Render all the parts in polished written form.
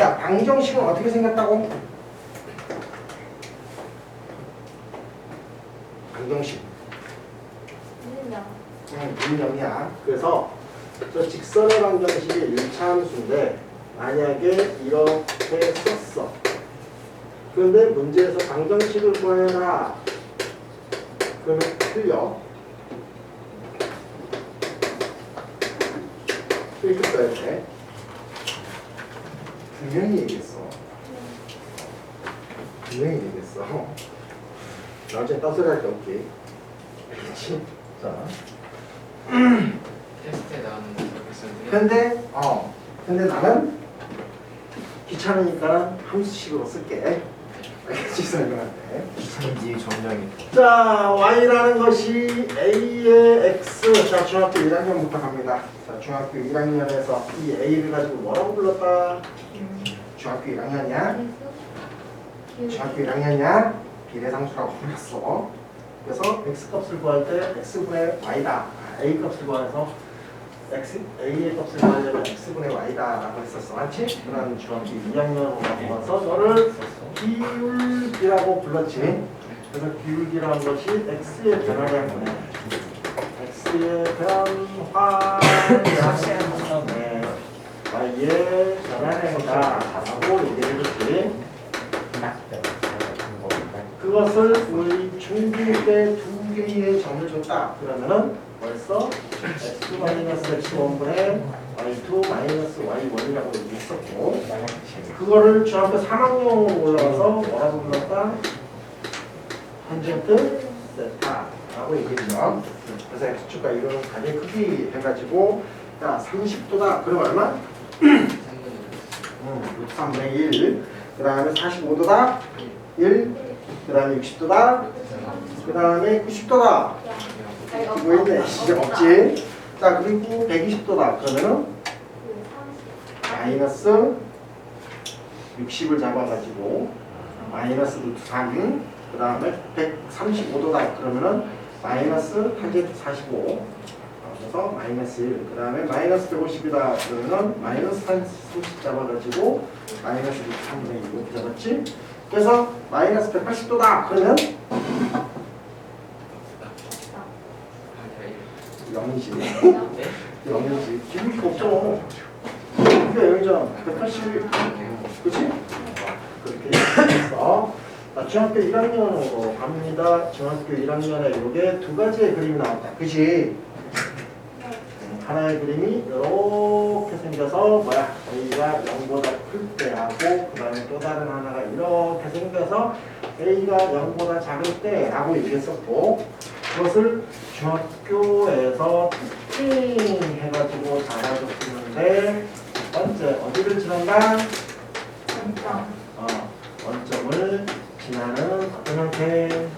자, 방정식은 어떻게 생겼다고? 방정식. 분명이야. 그래서 저 직선의 방정식이 1차 함수인데 만약에 이렇게 썼어. 그런데 문제에서 방정식을 구해라. 그러면 틀려. 이렇게 써야 돼. 분명히 얘기했어. 분명히 얘기했어. 나중에 딴소리 할 게 없지. 그렇지? 자. 테스트에 나오는 저기 근데 나는 귀찮으니까 함수식으로 쓸게. 알겠지? 설명할게. 귀찮은지 점령이. 자, y라는 것이 a의 x. 자, 중학교 1학년부터 갑니다. 자, 중학교 1학년에서 이 a를 가지고 뭐라고 불렀다? 중학교 1학년이야? 중학교 1학년이야? 비례상수라고 불렀어. 그래서 x 값을 구할 때 x분의 y다. a 값을 구해서 a의 값을 구하려면 x분의 y다 라고 했었어. 맞지? 그런 중학교 2학년으로 넘어가서 너를 기울기라고 불렀지. 그래서 기울기라는 것이 x의 변화량이네. x의 변화량 y의 변화량이다 라고 얘기를 해줬지. 그것을 우리 중딩 때 두 개의 점을 줬다. 그러면은 벌써 x-x1분의 y2 마이너스 y1이라고 얘기했었고, 그거를 중학교 3학년으로 올라가서 뭐라고 불렀다? 탄젠트 세타라고 얘기했죠. 그래서 x축과 이거는 가게 크기 해가지고 야 30도다. 그럼 얼마? 3분의 1. 그 다음에 45도다. 1. 그 다음에 60도다. 그 다음에 90도다. 뭐 있네. 이제 없지. 자, 그리고 120도다. 그러면은 마이너스 60을 잡아가지고 마이너스 루트 3. 그 다음에 135도다. 그러면은 마이너스 탄젠트 45. 그래서 마이너스 1. 그 다음에 마이너스 150이다. 그러면은 마이너스 탄젠트 30 잡아가지고 마이너스 루트 3분의 2 이렇게 잡았지. 그래서 마이너스 180도다. 그러면 0이지. 0이지. 기울기가 없죠. 기울기가 0이잖아. 180. 그치? 그렇게 했어. 중학교 1학년으로 갑니다. 중학교 1학년에 요게 두 가지의 그림이 나왔다. 그치? 하나의 그림이 이렇게 생겨서 뭐야? A가 0보다 클 때 하고, 그 다음에 또 다른 하나가 이렇게 생겨서 A가 0보다 작을 때 하고 얘기했었고, 그것을 중학교에서 특징 해가지고 잡아줬는데, 첫 번째 어디를 지난다? 원점을 지나는 어떤 형태?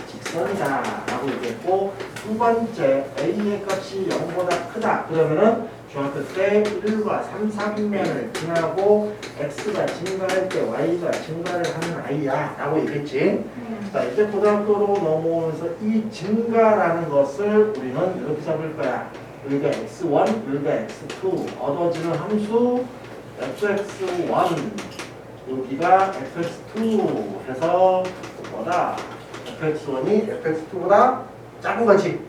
직선이다 라고 얘기했고, 두 번째 a의 값이 0보다 크다. 그러면은 중학교 때 1과 3, 4분면을 지나고 x가 증가할 때 y가 증가를 하는 아이야 라고 얘기했지. 자, 이제 고등학교로 넘어오면서 이 증가라는 것을 우리는 이렇게 잡을 거야. 여기가 x1, 여기가 x2. 얻어지는 함수 fx1, 여기가 fx2 해서 뭐다? fx1이 fx2보다 작은 거지.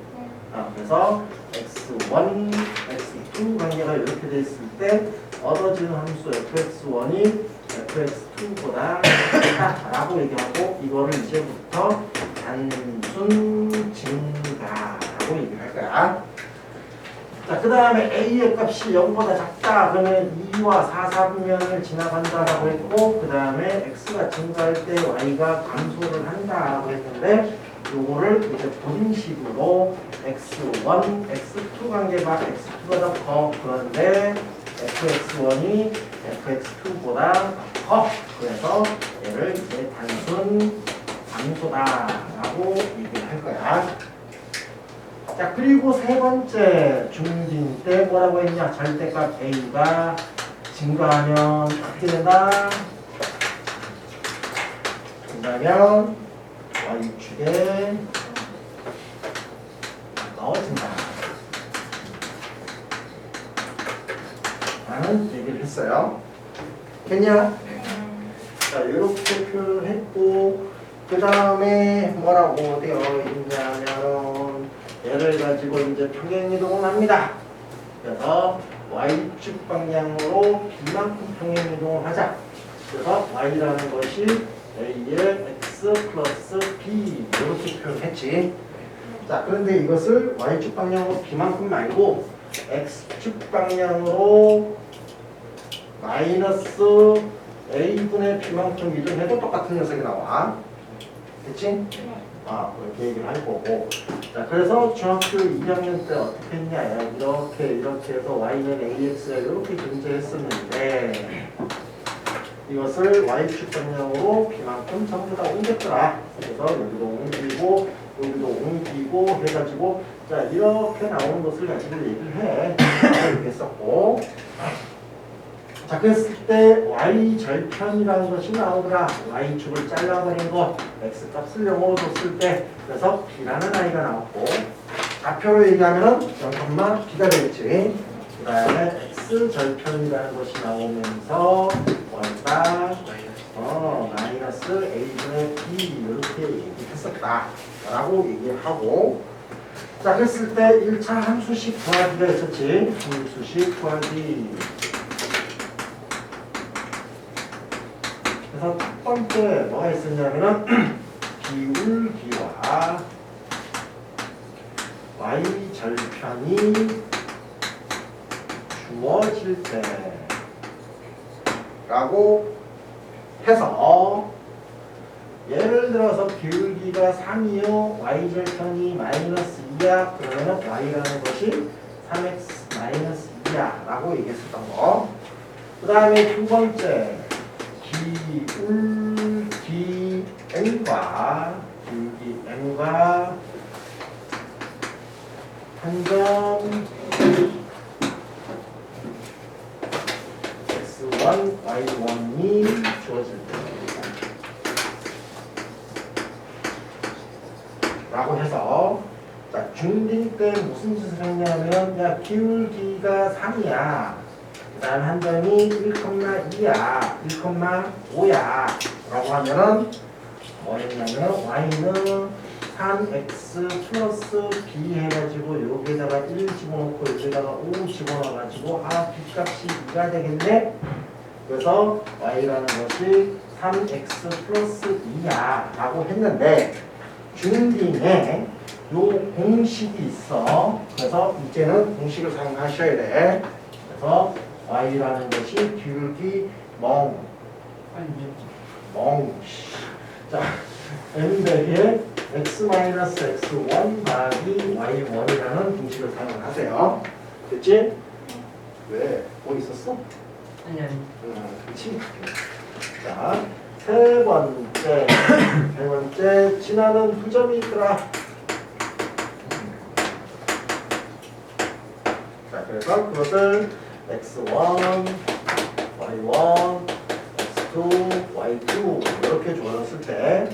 그래서 x1, x2 관계가 이렇게 돼 있을 때 얻어지는 함수 fx1이 fx2보다 작다라고 얘기하고, 이거를 이제부터 단순 증가라고 얘기할 거야. 자, 그 다음에 a의 값이 0보다 작다. 그러면 2와 4, 4분면을 지나간다라고 했고, 그 다음에 x가 증가할 때 y가 감소를 한다라고 했는데, 요거를 이제 분식으로 x1, x2 관계가 x2가 더 커. 그런데 fx1이 fx2보다 더 커. 그래서 얘를 이제 단순 함수다라고 얘기를 할 거야. 자, 그리고 세 번째 중딩 때 뭐라고 했냐? 절대값 a가 증가하면 어떻게 된다? 증가하면 y축에 넣어진다 라는 얘기를 했어요. 됐냐? 자, 이렇게 표현했고, 그 다음에 뭐라고 되어 있냐면, 얘를 가지고 이제 평행이동을 합니다. 그래서 y축 방향으로 b만큼 평행이동을 하자. 그래서 y라는 것이 a의 x 플러스 b 이렇게 표현했지. 자, 그런데 이것을 y축 방향으로 b만큼 말고 x축 방향으로 마이너스 a분의 b만큼 이동해도 똑같은 녀석이 나와. 됐지? 그렇게 얘기를 할 거고. 자, 그래서 중학교 2학년 때 어떻게 했냐. 이렇게 해서 y는 ax가 이렇게 존재했었는데, 이것을 y축 방향으로 b만큼 전부 다 옮겼더라. 그래서 여기도 옮기고, 여기도 옮기고 해가지고, 자, 이렇게 나오는 것을 가지고 얘기를 해. 이렇게 썼고. 자, 그랬을 때 y 절편이라는 것이 나오더라. y축을 잘라버린 것, x 값을 0으로 줬을 때, 그래서 b라는 i가 나왔고, 좌표로 얘기하면은 0,b가 되겠지. 그 다음에 x 절편이라는 것이 나오면서 y가 마이너스 a분의 b 이렇게 얘기했었다 라고 얘기를 하고, 자, 그랬을 때 1차 함수식 구하기가 있었지. 함수식 구하기. 그래서 첫 번째 뭐가 있었냐면은 기울기와 y 절편이 주어질 때 라고 해서, 예를 들어서 기울기가 3이요 y 절편이 마이너스 2야 그러면 y라는 것이 3x 마이너스 2야 라고 얘기했었던 거. 그 다음에 두 번째 기울기 n과 한점 x1, y1이 주어질 때 라고 해서, 자, 중딩 때 무슨 짓을 했냐면, 야, 기울기가 3이야. 그 다음 한 점이 1,2야, 1,5야 라고 하면은 뭐 했냐면 y는 3x 플러스 b 해가지고 여기에다가 1 집어넣고 여기에다가 5 집어넣어가지고 b값이 2가 되겠네. 그래서 y라는 것이 3x 플러스 2야 라고 했는데, 중딩에 요 공식이 있어. 그래서 이제는 공식을 사용하셔야 돼. 그래서 y라는 것이 기울기 자, m백에 x-x1 더하기 y1이라는 공식을 사용을 하세요. 됐지? 왜? 뭐 있었어? 아니. 그렇지? 자, 세 번째 지나는 두 점이 있더라. 자, 그래서 그것을 x1, y1, x2, y2 이렇게 주어졌을 때,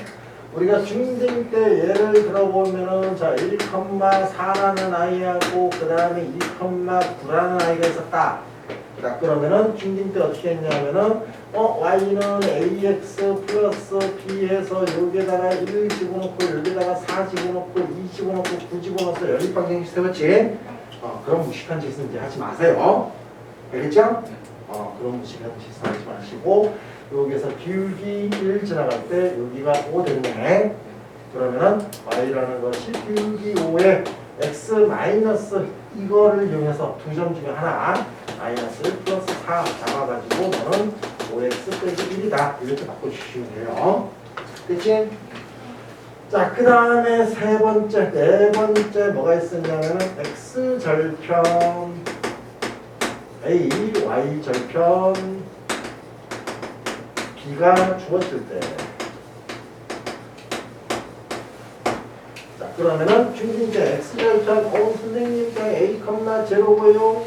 우리가 중딩 때 예를 들어보면은, 자, 1,4라는 아이하고 그 다음에 2,9라는 아이가 있었다. 자, 그러면은 중딩 때 어떻게 했냐면은 y는 ax 플러스 b 해서 여기에다가 1 집어넣고 여기에다가 4 집어넣고 2 집어넣고 9 집어넣어서 연립방정식 세웠지. 그런 무식한 짓은 이제 하지 마세요. 알겠죠? 그런 무식한 짓은 하지 마시고, 여기에서 기울기 1 지나갈 때 여기가 5 됐네. 그러면은 y라는 것이 기울기 5에 x 마이너스 이거를 이용해서 두 점 중에 하나 마이너스 플러스 4 잡아가지고 너는 5x 빼기 1이다 이렇게 바꿔주시면 돼요. 됐지? 자, 그 다음에 네 번째 뭐가 있었냐면은 x 절편 a, y 절편 b가 주어질 때, 자, 그러면은 중딩 때 x 절편 선생님 a, 0고요.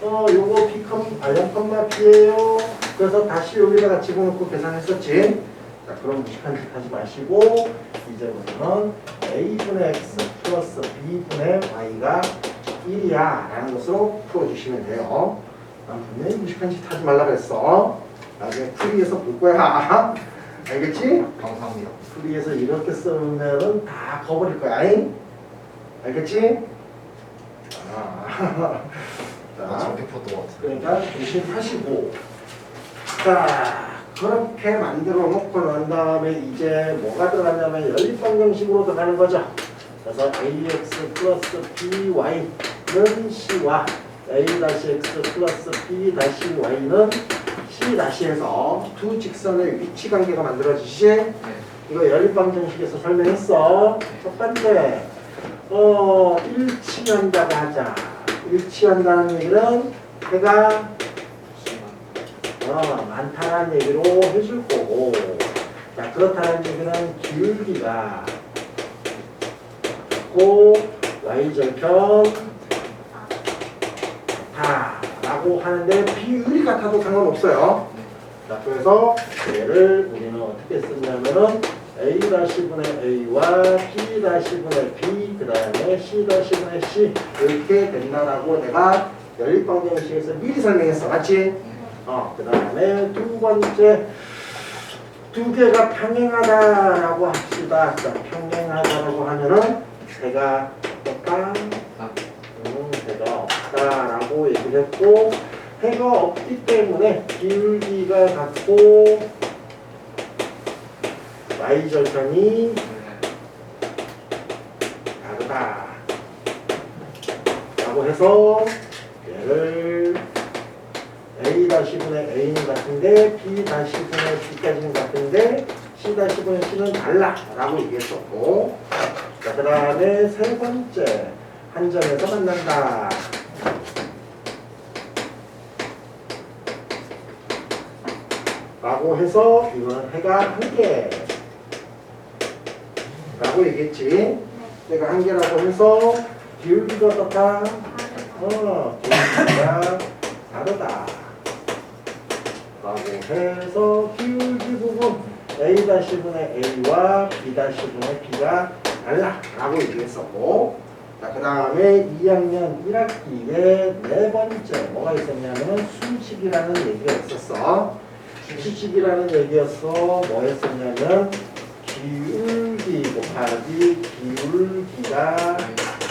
요거 b, 0,b예요. 그래서 다시 여기다가 집어넣고 계산했었지. 자, 그럼 무식한 짓 하지 마시고 이제부터는 a분의 x 플러스 b분의 y가 1이야 라는 것으로 풀어주시면 돼요. 난 분명히 무식한 짓 하지 말라 그랬어. 나중에 풀이에서 볼 거야. 알겠지? 감사합니다. 풀이에서 이렇게 쓰면은 다 커버릴 거야. 잉? 알겠지? 자, 정표포도 같은. 그러니까 조심하시고. 자, 그렇게 만들어 놓고 난 다음에 이제 뭐가 들어가냐면 연립방정식으로 들어가는 거죠. 그래서 ax 플러스 by는 c와 a-x 플러스 b-y는 c-에서 두 직선의 위치 관계가 만들어지지. 네. 이거 연립방정식에서 설명했어. 첫 번째, 일치한다고 하자. 일치한다는 얘기는 해가 많다는 얘기로 해줄 거고, 자, 그렇다는 얘기는 기울기가 있고 y절편 다라고 하는데 비율이 같아도 상관없어요. 자, 그래서 얘를 우리는 어떻게 쓰냐면은 a-분의 a와 b-분의 b 그 다음에 c-분의 c 이렇게 된다라고 내가 연립방정식에서 미리 설명했어. 맞지? 그 다음에 두 번째, 두 개가 평행하다라고 합시다. 자, 평행하다라고 하면은 해가 없다, 해가 없다라고 얘기를 했고, 해가 없기 때문에 기울기가 같고 y절편이 다르다 라고 해서 얘를 a-분의 a는 같은데 b-분의 b까지는 같은데 c-분의 c는 달라 라고 얘기했었고, 자, 그 다음에 세 번째, 한 점에서 만난다 라고 해서 이거는 해가 한 개 라고 얘기했지. 해가 한 개라고 해서 기울기가 어떻다? 기울기가 다르다 라고 해서 기울기 부분 a-분의 a와 b-분의 b가 달라 라고 얘기했었고, 자, 그 다음에 2학년 1학기에 네 번째 뭐가 있었냐면 수직이라는 얘기가 있었어. 수직이라는 얘기였어. 뭐 했었냐면 기울기 곱하기 기울기가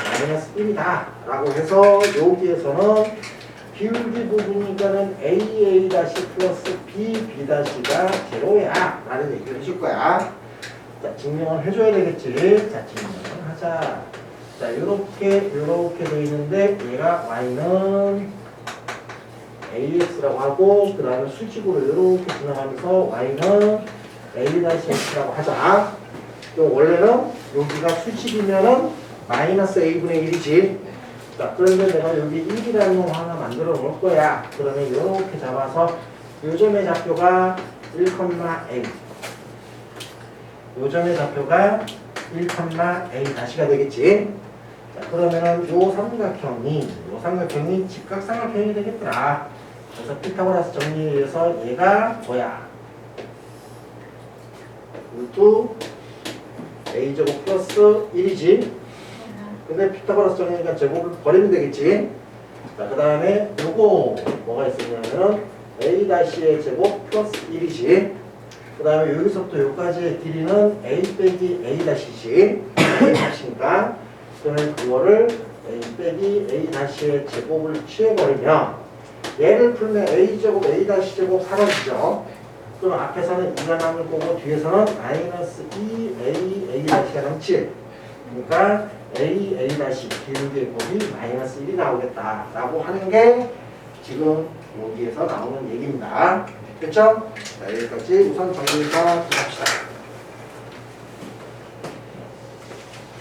마이너스 1이다 라고 해서 여기에서는 기울기 부분이니까는 a 플러스 b-가 제로야 라는 얘기를 해줄 거야. 자, 증명을 해줘야 되겠지. 자, 증명을 하자. 자, 요렇게 되어 있는데 얘가 y는 ax라고 하고, 그 다음에 수직으로 이렇게 지나가면서 y는 a-x라고 하자. 또 원래는 여기가 수직이면은 마이너스 a분의 1이지. 자, 그런데 내가 여기 1이라는 거 하나 만들어 놓을 거야. 그러면 이렇게 잡아서 요점의 좌표가 1,a, 요점의 좌표가 1,a 다시가 되겠지. 자, 그러면은 요 삼각형이 직각삼각형이 되겠더라. 그래서 피타고라스 정리에 의해서 얘가 뭐야? 루트 a제곱 플러스 1이지. 근데 피타고라스 정리니까 제곱을 버리면 되겠지. 자, 그 다음에 요거 뭐가 있었냐면은 a-의 제곱 플러스 1이지. 그 다음에 여기서부터 여기까지의 길이는 a 빼기 a-지. a-니까 그러면 그거를 a 빼기 a-의 제곱을 취해버리면 얘를 풀면 a제곱 a-제곱 사라지죠. 그럼 앞에서는 2가 남을 거고 뒤에서는 마이너스 2a-a-가 남지. 그러니까 a 기울기의 곱이 마이너스 1이 나오겠다 라고 하는 게 지금 여기에서 나오는 얘기입니다. 됐죠? 자, 여기까지 우선 정리해서 합시다.